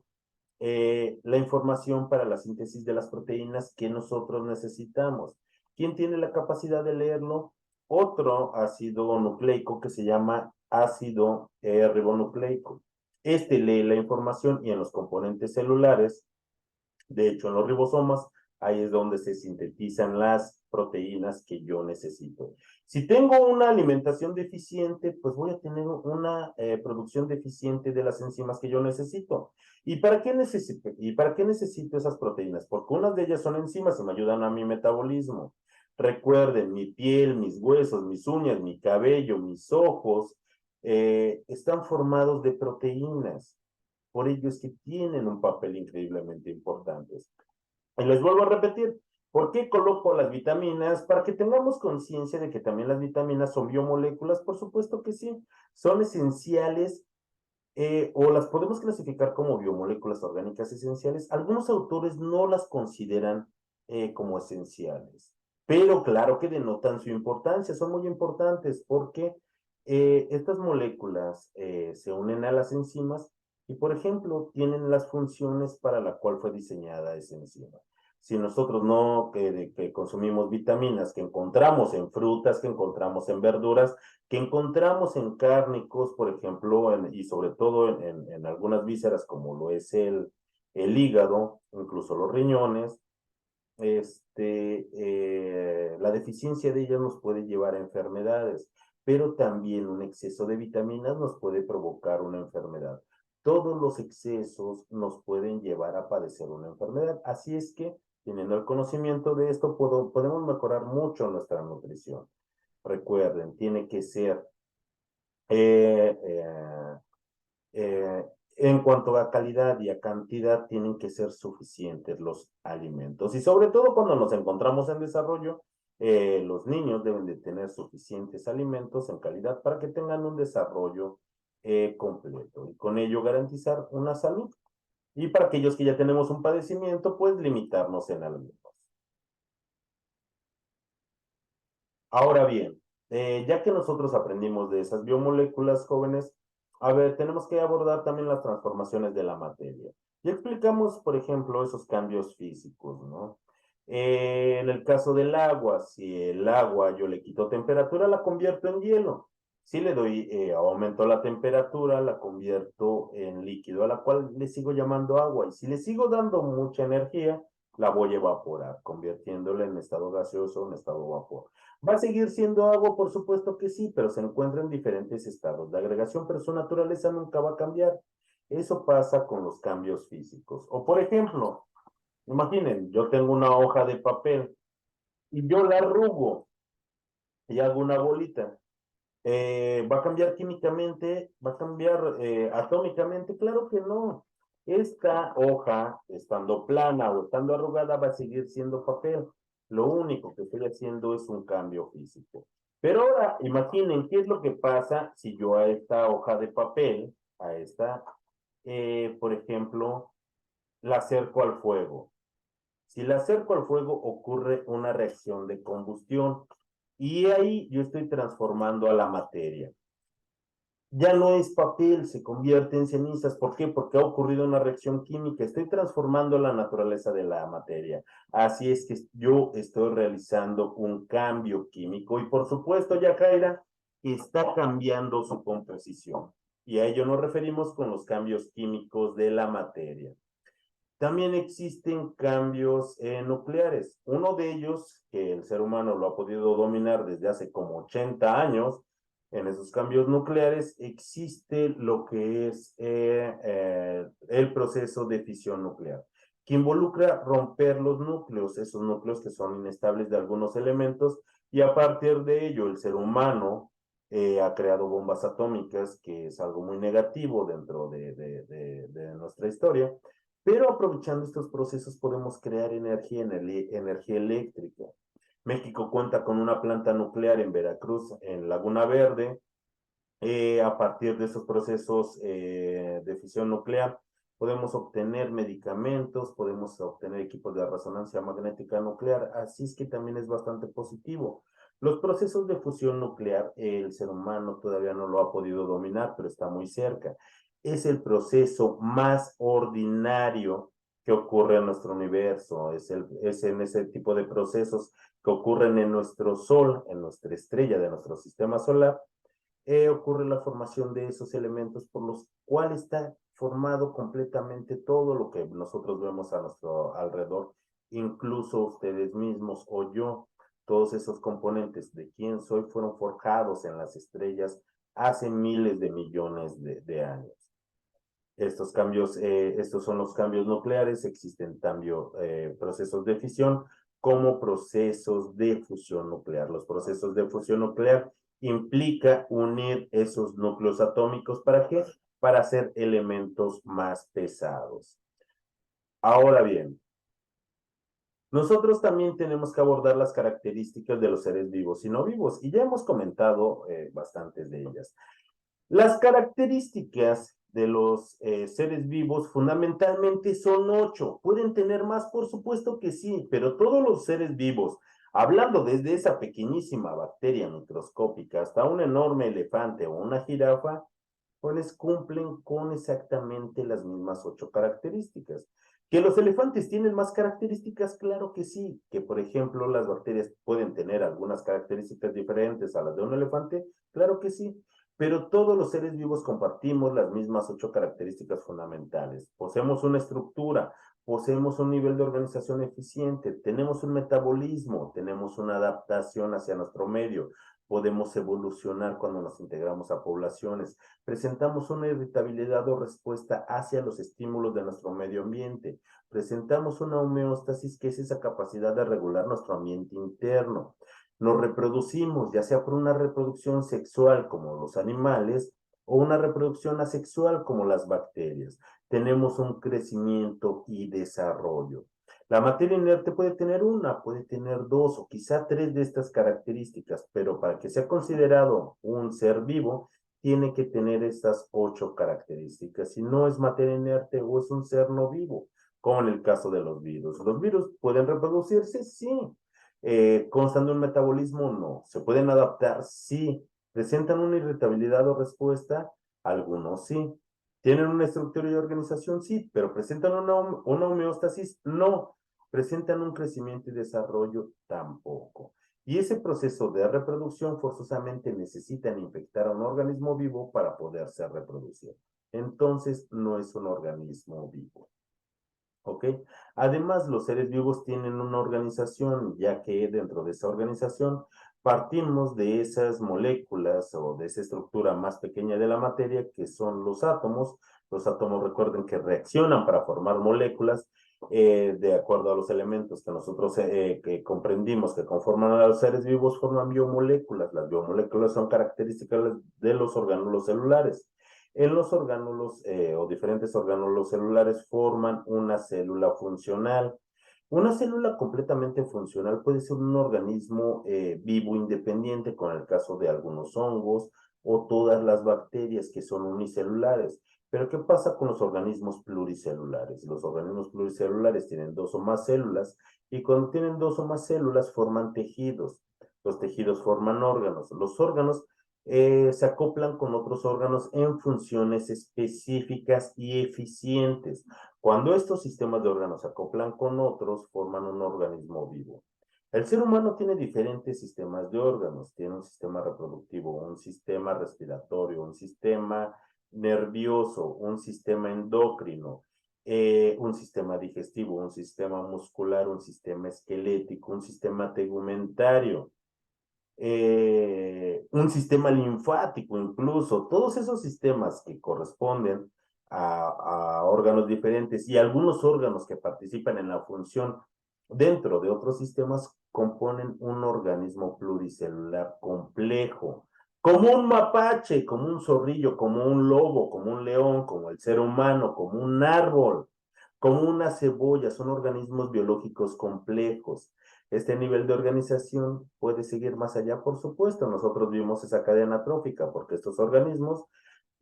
la información para la síntesis de las proteínas que nosotros necesitamos. ¿Quién tiene la capacidad de leerlo? Otro ácido nucleico que se llama ácido ribonucleico. Este lee la información y en los componentes celulares, de hecho en los ribosomas, ahí es donde se sintetizan las proteínas que yo necesito. Si tengo una alimentación deficiente, pues voy a tener una producción deficiente de las enzimas que yo necesito. ¿Y para qué necesito esas proteínas? Porque unas de ellas son enzimas y me ayudan a mi metabolismo. Recuerden, mi piel, mis huesos, mis uñas, mi cabello, mis ojos, están formados de proteínas. Por ello es que tienen un papel increíblemente importante. Y les vuelvo a repetir, ¿por qué coloco las vitaminas? Para que tengamos conciencia de que también las vitaminas son biomoléculas, por supuesto que sí, son esenciales o las podemos clasificar como biomoléculas orgánicas esenciales. Algunos autores no las consideran como esenciales, pero claro que denotan su importancia, son muy importantes porque estas moléculas se unen a las enzimas y, por ejemplo, tienen las funciones para la cual fue diseñada esa enzima. Si nosotros no que consumimos vitaminas que encontramos en frutas, que encontramos en verduras, que encontramos en cárnicos, por ejemplo, y sobre todo en algunas vísceras como lo es el hígado, incluso los riñones, la deficiencia de ellas nos puede llevar a enfermedades, pero también un exceso de vitaminas nos puede provocar una enfermedad. Todos los excesos nos pueden llevar a padecer una enfermedad. Así es que, teniendo el conocimiento de esto, podemos mejorar mucho nuestra nutrición. Recuerden, tiene que ser eh, eh, eh, en cuanto a calidad y a cantidad, tienen que ser suficientes los alimentos. Y sobre todo cuando nos encontramos en desarrollo, los niños deben de tener suficientes alimentos en calidad para que tengan un desarrollo completo y con ello garantizar una salud. Y para aquellos que ya tenemos un padecimiento, pues limitarnos en algunos. Ahora bien, ya que nosotros aprendimos de esas biomoléculas jóvenes, A ver, tenemos que abordar también las transformaciones de la materia. Ya explicamos, por ejemplo, esos cambios físicos, ¿no? En el caso del agua, si el agua yo le quito temperatura, la convierto en hielo. Si le doy aumento la temperatura, la convierto en líquido, a la cual le sigo llamando agua. Y si le sigo dando mucha energía, la voy a evaporar, convirtiéndola en estado gaseoso o en estado vapor. ¿Va a seguir siendo agua? Por supuesto que sí, pero se encuentra en diferentes estados de agregación, pero su naturaleza nunca va a cambiar. Eso pasa con los cambios físicos. O por ejemplo, imaginen, yo tengo una hoja de papel y yo la arrugo y hago una bolita. ¿Va a cambiar químicamente? ¿Va a cambiar atómicamente? Claro que no. Esta hoja, estando plana o estando arrugada, va a seguir siendo papel. Lo único que estoy haciendo es un cambio físico. Pero ahora, imaginen qué es lo que pasa si yo a esta hoja de papel, a esta, por ejemplo, la acerco al fuego. Si la acerco al fuego, ocurre una reacción de combustión y ahí yo estoy transformando a la materia. Ya no es papel, se convierte en cenizas. ¿Por qué? Porque ha ocurrido una reacción química. Estoy transformando la naturaleza de la materia. Así es que yo estoy realizando un cambio químico y por supuesto, Yajaira, está cambiando su composición. Y a ello nos referimos con los cambios químicos de la materia. También existen cambios nucleares. Uno de ellos, que el ser humano lo ha podido dominar desde hace como 80 años, en esos cambios nucleares existe lo que es el proceso de fisión nuclear, que involucra romper los núcleos, esos núcleos que son inestables de algunos elementos, y a partir de ello el ser humano ha creado bombas atómicas, que es algo muy negativo dentro de nuestra historia, pero aprovechando estos procesos podemos crear energía eléctrica. México cuenta con una planta nuclear en Veracruz, en Laguna Verde. A partir de esos procesos de fisión nuclear, podemos obtener medicamentos, podemos obtener equipos de resonancia magnética nuclear, así es que también es bastante positivo. Los procesos de fusión nuclear, el ser humano todavía no lo ha podido dominar, pero está muy cerca. Es el proceso más ordinario que ocurre en nuestro universo, es en ese tipo de procesos que ocurren en nuestro Sol, en nuestra estrella de nuestro sistema solar, ocurre la formación de esos elementos por los cuales está formado completamente todo lo que nosotros vemos a nuestro alrededor, incluso ustedes mismos o yo. Todos esos componentes de quién soy fueron forjados en las estrellas hace miles de millones de años. Estos cambios, estos son los cambios nucleares, existen procesos de fisión como procesos de fusión nuclear. Los procesos de fusión nuclear implica unir esos núcleos atómicos, ¿para qué? Para hacer elementos más pesados. Ahora bien, nosotros también tenemos que abordar las características de los seres vivos y no vivos, y ya hemos comentado bastantes de ellas. Las características de los seres vivos fundamentalmente son 8. ¿Pueden tener más? Por supuesto que sí, pero todos los seres vivos, hablando desde esa pequeñísima bacteria microscópica hasta un enorme elefante o una jirafa, pues cumplen con exactamente las mismas 8 características. ¿Que los elefantes tienen más características? Claro que sí. Que, por ejemplo, las bacterias pueden tener algunas características diferentes a las de un elefante, claro que sí. Pero todos los seres vivos compartimos las mismas 8 características fundamentales. Poseemos una estructura, poseemos un nivel de organización eficiente, tenemos un metabolismo, tenemos una adaptación hacia nuestro medio, podemos evolucionar cuando nos integramos a poblaciones, presentamos una irritabilidad o respuesta hacia los estímulos de nuestro medio ambiente, presentamos una homeostasis, que es esa capacidad de regular nuestro ambiente interno. Nos reproducimos, ya sea por una reproducción sexual como los animales o una reproducción asexual como las bacterias. Tenemos un crecimiento y desarrollo. La materia inerte puede tener una, puede tener dos o quizá tres de estas características, pero para que sea considerado un ser vivo, tiene que tener estas 8 características. Si no es materia inerte o es un ser no vivo, como en el caso de los virus. ¿Los virus pueden reproducirse? Sí. ¿Constan de un metabolismo? No. ¿Se pueden adaptar? Sí. ¿Presentan una irritabilidad o respuesta? Algunos sí. ¿Tienen una estructura y organización? Sí, pero ¿presentan una homeostasis? No. ¿Presentan un crecimiento y desarrollo? Tampoco. Y ese proceso de reproducción forzosamente necesitan infectar a un organismo vivo para poderse reproducir. Entonces, no es un organismo vivo. ¿Ok? Además, los seres vivos tienen una organización, ya que dentro de esa organización partimos de esas moléculas o de esa estructura más pequeña de la materia, que son los átomos. Los átomos, recuerden que reaccionan para formar moléculas de acuerdo a los elementos que nosotros que comprendimos que conforman a los seres vivos, forman biomoléculas. Las biomoléculas son características de los orgánulos celulares. En los orgánulos o diferentes orgánulos celulares forman una célula funcional. Una célula completamente funcional puede ser un organismo vivo independiente, con el caso de algunos hongos o todas las bacterias que son unicelulares. Pero ¿qué pasa con los organismos pluricelulares? Los organismos pluricelulares tienen dos o más células y cuando tienen dos o más células forman tejidos. Los tejidos forman órganos. Los órganos se acoplan con otros órganos en funciones específicas y eficientes. Cuando estos sistemas de órganos se acoplan con otros, forman un organismo vivo. El ser humano tiene diferentes sistemas de órganos. Tiene un sistema reproductivo, un sistema respiratorio, un sistema nervioso, un sistema endocrino, un sistema digestivo, un sistema muscular, un sistema esquelético, un sistema tegumentario, un sistema linfático incluso. Todos esos sistemas que corresponden a órganos diferentes y algunos órganos que participan en la función dentro de otros sistemas componen un organismo pluricelular complejo, como un mapache, como un zorrillo, como un lobo, como un león, como el ser humano, como un árbol, como una cebolla. Son organismos biológicos complejos. Este nivel de organización puede seguir más allá, por supuesto. Nosotros vimos esa cadena trófica porque estos organismos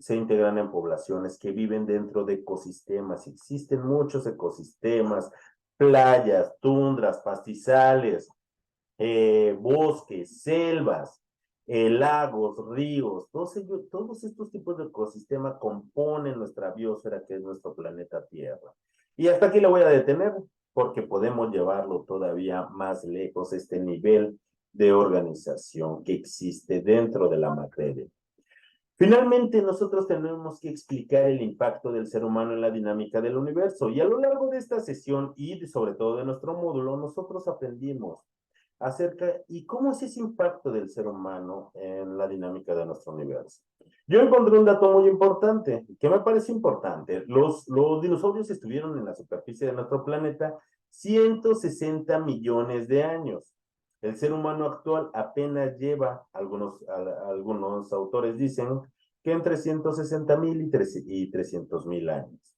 se integran en poblaciones que viven dentro de ecosistemas. Existen muchos ecosistemas, playas, tundras, pastizales, bosques, selvas, lagos, ríos. Todos estos tipos de ecosistemas componen nuestra biosfera, que es nuestro planeta Tierra. Y hasta aquí le voy a detener porque podemos llevarlo todavía más lejos, este nivel de organización que existe dentro de la materia. Finalmente, nosotros tenemos que explicar el impacto del ser humano en la dinámica del universo. Y a lo largo de esta sesión y sobre todo de nuestro módulo, nosotros aprendimos acerca y cómo es ese impacto del ser humano en la dinámica de nuestro universo. Yo encontré un dato muy importante, que me parece importante. Los dinosaurios estuvieron en la superficie de nuestro planeta 160 millones de años. El ser humano actual apenas lleva, algunos autores dicen, que entre 160,000 y 300,000 años.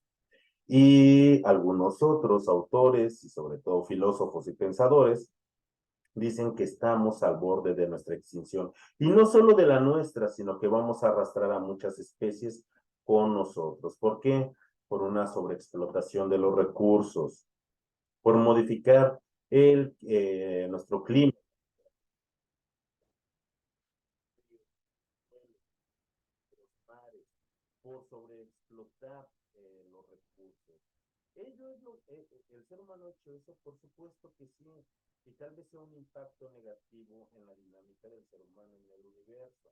Y algunos otros autores, y sobre todo filósofos y pensadores, dicen que estamos al borde de nuestra extinción. Y no solo de la nuestra, sino que vamos a arrastrar a muchas especies con nosotros. ¿Por qué? Por una sobreexplotación de los recursos, por modificar nuestro clima, por sobreexplotar los recursos. El ser humano ha hecho eso, por supuesto que sí, y tal vez sea un impacto negativo en la dinámica del ser humano en el universo,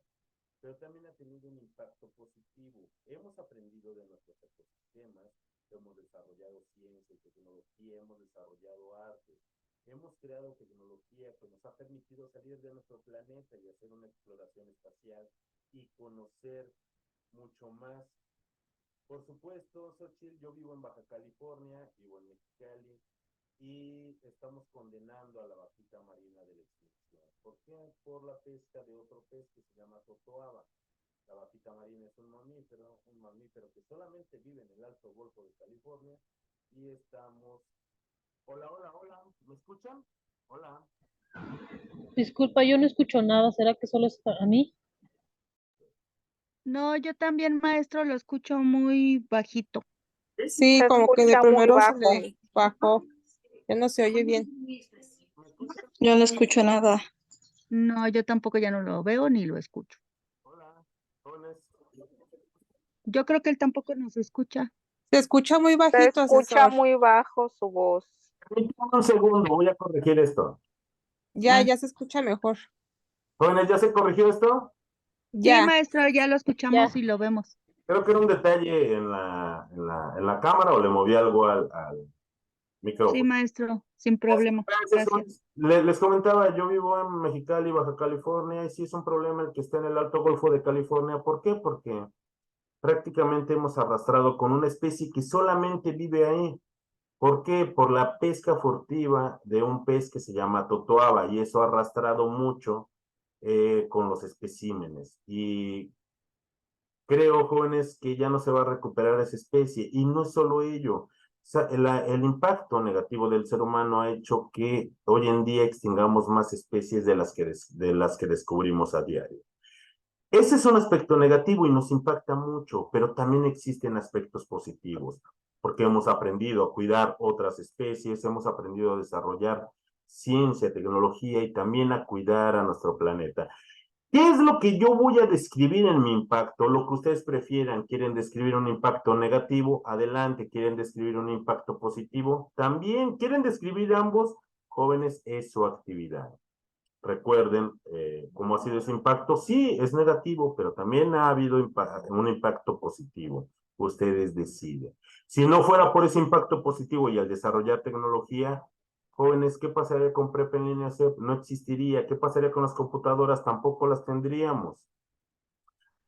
pero también ha tenido un impacto positivo. Hemos aprendido de nuestros ecosistemas, hemos desarrollado ciencia y tecnología, hemos desarrollado arte, hemos creado tecnología que nos ha permitido salir de nuestro planeta y hacer una exploración espacial y conocer mucho más. Por supuesto, Xochitl, yo vivo en Baja California, vivo en Mexicali, y estamos condenando a la vaquita marina de la extinción. ¿Por qué? Por la pesca de otro pez que se llama totoaba. La vaquita marina es un mamífero que solamente vive en el Alto Golfo de California y estamos... Hola, hola, hola, ¿me escuchan? Hola. Disculpa, yo no escucho nada. ¿Será que solo es para mí? No, yo también, maestro, lo escucho muy bajito. Sí, Se como que de escucha muy primero se bajo. le bajó. Ya no se oye bien. ¿Me escuchan? Yo no escucho nada. No, yo tampoco ya no lo veo ni lo escucho. Hola, jóvenes. Yo creo que él tampoco nos escucha. Se escucha muy Se bajito, escucha asesor. muy bajo su voz. Permítame un segundo, voy a corregir esto. Ah, Ya se escucha mejor. Jóvenes, ¿ya se corrigió esto? sí, Ya. maestro, ya lo escuchamos y lo vemos. Creo que era un detalle en la cámara o le moví algo al Sí, micrófono. maestro, sin problema. Gracias. Les comentaba, yo vivo en Mexicali, Baja California, y sí es un problema el que está en el Alto Golfo de California. ¿Por qué? Porque prácticamente hemos arrastrado con una especie que solamente vive ahí. ¿Por qué? Por la pesca furtiva de un pez que se llama totoaba, y eso ha arrastrado mucho con los especímenes. Y creo, jóvenes, que ya no se va a recuperar esa especie. Y no es solo ello. O sea, el impacto negativo del ser humano ha hecho que hoy en día extingamos más especies de las que descubrimos a diario. Ese es un aspecto negativo y nos impacta mucho, pero también existen aspectos positivos, porque hemos aprendido a cuidar otras especies, hemos aprendido a desarrollar ciencia, tecnología y también a cuidar a nuestro planeta. ¿Qué es lo que yo voy a describir en mi impacto? Lo que ustedes prefieran. ¿Quieren describir un impacto negativo? Adelante. ¿Quieren describir un impacto positivo? También. ¿Quieren describir ambos? Jóvenes, es su actividad. Recuerden cómo ha sido ese impacto. Sí, es negativo, pero también ha habido un impacto positivo. Ustedes deciden. Si no fuera por ese impacto positivo y al desarrollar tecnología, jóvenes, ¿qué pasaría con Prep en línea CEP? No existiría. ¿Qué pasaría con las computadoras? Tampoco las tendríamos.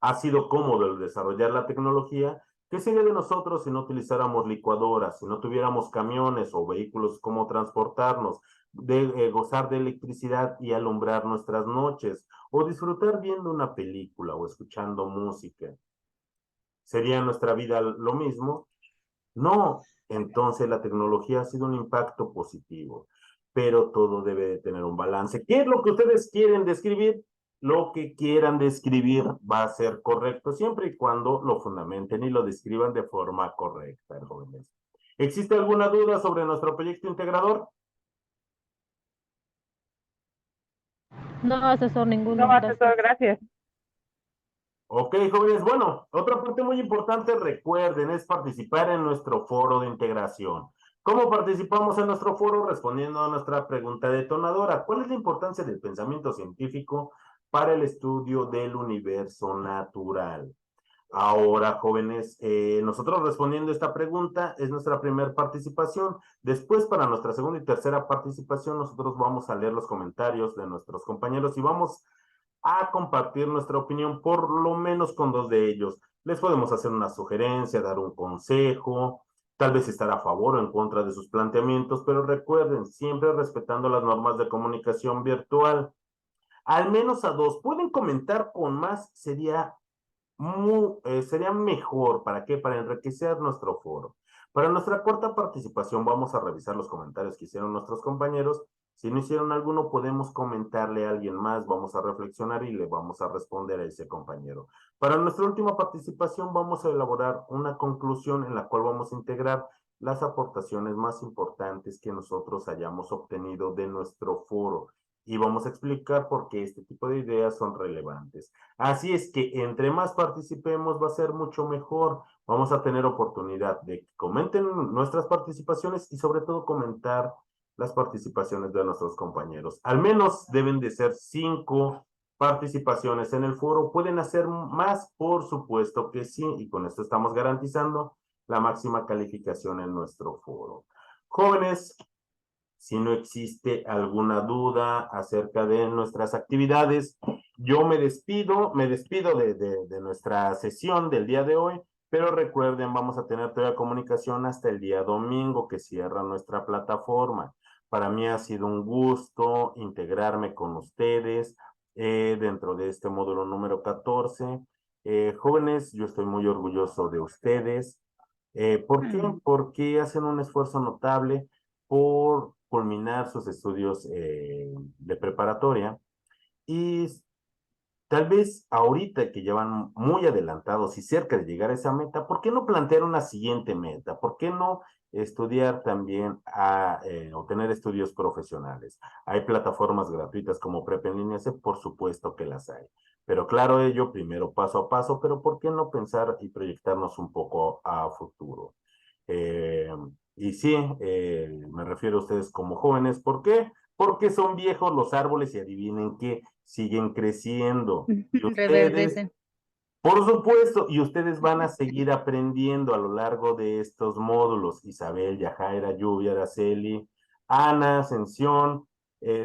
Ha sido cómodo el desarrollar la tecnología. ¿Qué sería de nosotros si no utilizáramos licuadoras, si no tuviéramos camiones o vehículos como transportarnos, de gozar de electricidad y alumbrar nuestras noches, o disfrutar viendo una película o escuchando música? ¿Sería nuestra vida lo mismo? No. Entonces la tecnología ha sido un impacto positivo, pero todo debe de tener un balance. ¿Qué es lo que ustedes quieren describir? Lo que quieran describir va a ser correcto siempre y cuando lo fundamenten y lo describan de forma correcta, jóvenes. ¿Existe alguna duda sobre nuestro proyecto integrador? No, asesor, ninguno. No, asesor, gracias. Ok, jóvenes, bueno, otra parte muy importante, recuerden, es participar en nuestro foro de integración. ¿Cómo participamos en nuestro foro? Respondiendo a nuestra pregunta detonadora. ¿Cuál es la importancia del pensamiento científico para el estudio del universo natural? Ahora, jóvenes, nosotros respondiendo esta pregunta es nuestra primera participación. Después, para nuestra segunda y tercera participación, nosotros vamos a leer los comentarios de nuestros compañeros y vamos a compartir nuestra opinión, por lo menos con dos de ellos. Les podemos hacer una sugerencia, dar un consejo, tal vez estar a favor o en contra de sus planteamientos, pero recuerden, siempre respetando las normas de comunicación virtual. Al menos a dos. Pueden comentar con más, sería mejor. ¿Para qué? Para enriquecer nuestro foro. Para nuestra cuarta participación vamos a revisar los comentarios que hicieron nuestros compañeros. Si no hicieron alguno, podemos comentarle a alguien más, vamos a reflexionar y le vamos a responder a ese compañero. Para nuestra última participación vamos a elaborar una conclusión en la cual vamos a integrar las aportaciones más importantes que nosotros hayamos obtenido de nuestro foro y vamos a explicar por qué este tipo de ideas son relevantes. Así es que entre más participemos va a ser mucho mejor. Vamos a tener oportunidad de que comenten nuestras participaciones y sobre todo comentar las participaciones de nuestros compañeros. Al menos deben de ser 5 participaciones en el foro. Pueden hacer más, por supuesto que sí, y con esto estamos garantizando la máxima calificación en nuestro foro. Jóvenes, si no existe alguna duda acerca de nuestras actividades, yo me despido de nuestra sesión del día de hoy, pero recuerden, vamos a tener todavía comunicación hasta el día domingo que cierra nuestra plataforma. Para mí ha sido un gusto integrarme con ustedes dentro de este módulo número 14. Jóvenes, yo estoy muy orgulloso de ustedes. ¿Por qué? Porque hacen un esfuerzo notable por culminar sus estudios de preparatoria y tal vez ahorita que ya van muy adelantados y cerca de llegar a esa meta, ¿por qué no plantear una siguiente meta? ¿Por qué no estudiar también a obtener estudios profesionales? Hay plataformas gratuitas como Prep en línea, por supuesto que las hay. Pero claro, ello primero paso a paso, pero ¿por qué no pensar y proyectarnos un poco a futuro? Y sí, me refiero a ustedes como jóvenes, ¿por qué? Porque son viejos los árboles y adivinen qué, siguen creciendo. Y ustedes, Reverdecen. por supuesto, y ustedes van a seguir aprendiendo a lo largo de estos módulos. Isabel, Yajaira, Lluvia, Araceli, Ana, Ascensión,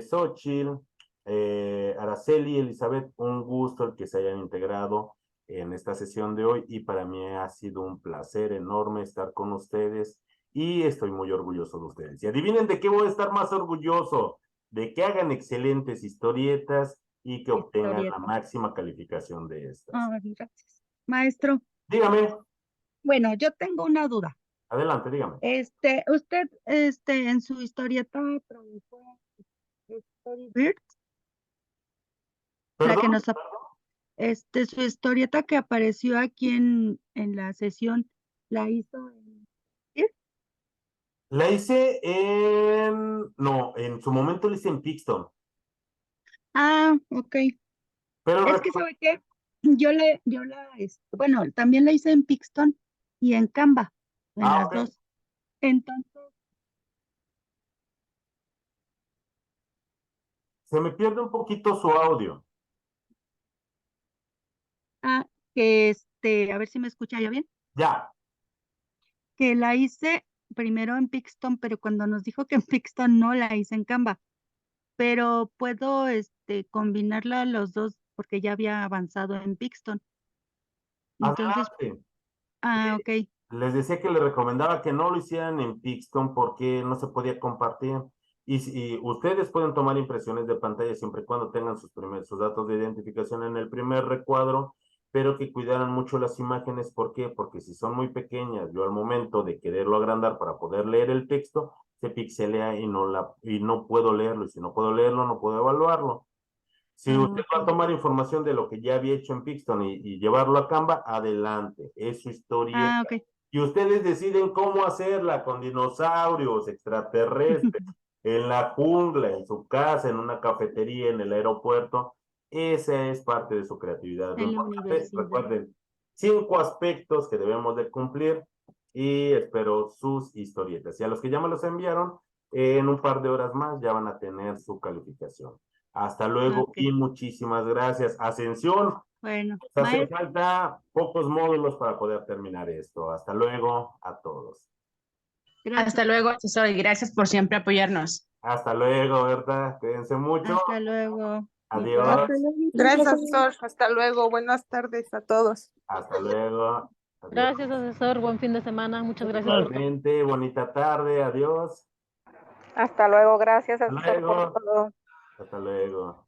Xochitl, Araceli, Elizabeth, un gusto el que se hayan integrado en esta sesión de hoy y para mí ha sido un placer enorme estar con ustedes y estoy muy orgulloso de ustedes. Y adivinen de qué voy a estar más orgulloso, de que hagan excelentes historietas y que obtengan la máxima calificación de estas. Gracias. Maestro, Dígame, bueno, yo tengo una duda. adelante, dígame. Usted, en su historieta tradujo Storybird, la que ¿Perdón? nos, su historieta que apareció aquí en la sesión, ¿la hizo en Bird? La hice no, en su momento la hice en Pixton. Ah, ok. Pero Es que, ¿sabe qué? Bueno, también la hice en Pixton y en Canva, en las ok. dos. Entonces, Se me pierde un poquito su audio. a ver si me escucha ya bien, Ya. que la hice primero en Pixton, pero cuando nos dijo que en Pixton no la hice en Canva, pero puedo, combinarla los dos porque ya había avanzado en Pixton. Entonces, Adelante. ok. Les decía que les recomendaba que no lo hicieran en Pixton porque no se podía compartir. Y si ustedes pueden tomar impresiones de pantalla siempre y cuando tengan sus datos de identificación en el primer recuadro, pero que cuidaran mucho las imágenes. ¿Por qué? Porque si son muy pequeñas, yo al momento de quererlo agrandar para poder leer el texto, se pixelea y no puedo leerlo. Y si no puedo leerlo, no puedo evaluarlo. Si usted va a tomar información de lo que ya había hecho en Pixton y llevarlo a Canva, adelante. Es su historieta. Ok. Y ustedes deciden cómo hacerla con dinosaurios, extraterrestres, en la jungla, en su casa, en una cafetería, en el aeropuerto. Esa es parte de su creatividad. Lo En la importante, universidad. recuerden, 5 aspectos que debemos de cumplir y espero sus historietas. Y a los que ya me los enviaron, en un par de horas más ya van a tener su calificación. Hasta luego Ok. y muchísimas gracias. Ascensión, Bueno, nos hace falta pocos módulos para poder terminar esto. Hasta luego a todos. gracias. Hasta luego, asesor, y gracias por siempre apoyarnos. Hasta luego, ¿verdad? Cuídense mucho. Hasta luego. Adiós. Hasta luego. Gracias, asesor. Hasta luego. Buenas tardes a todos. Hasta luego. Adiós. Gracias, asesor. Buen fin de semana. Muchas gracias. Igualmente, bonita tarde. Adiós. Hasta luego. Gracias, Hasta asesor, por luego. todo. Hasta luego.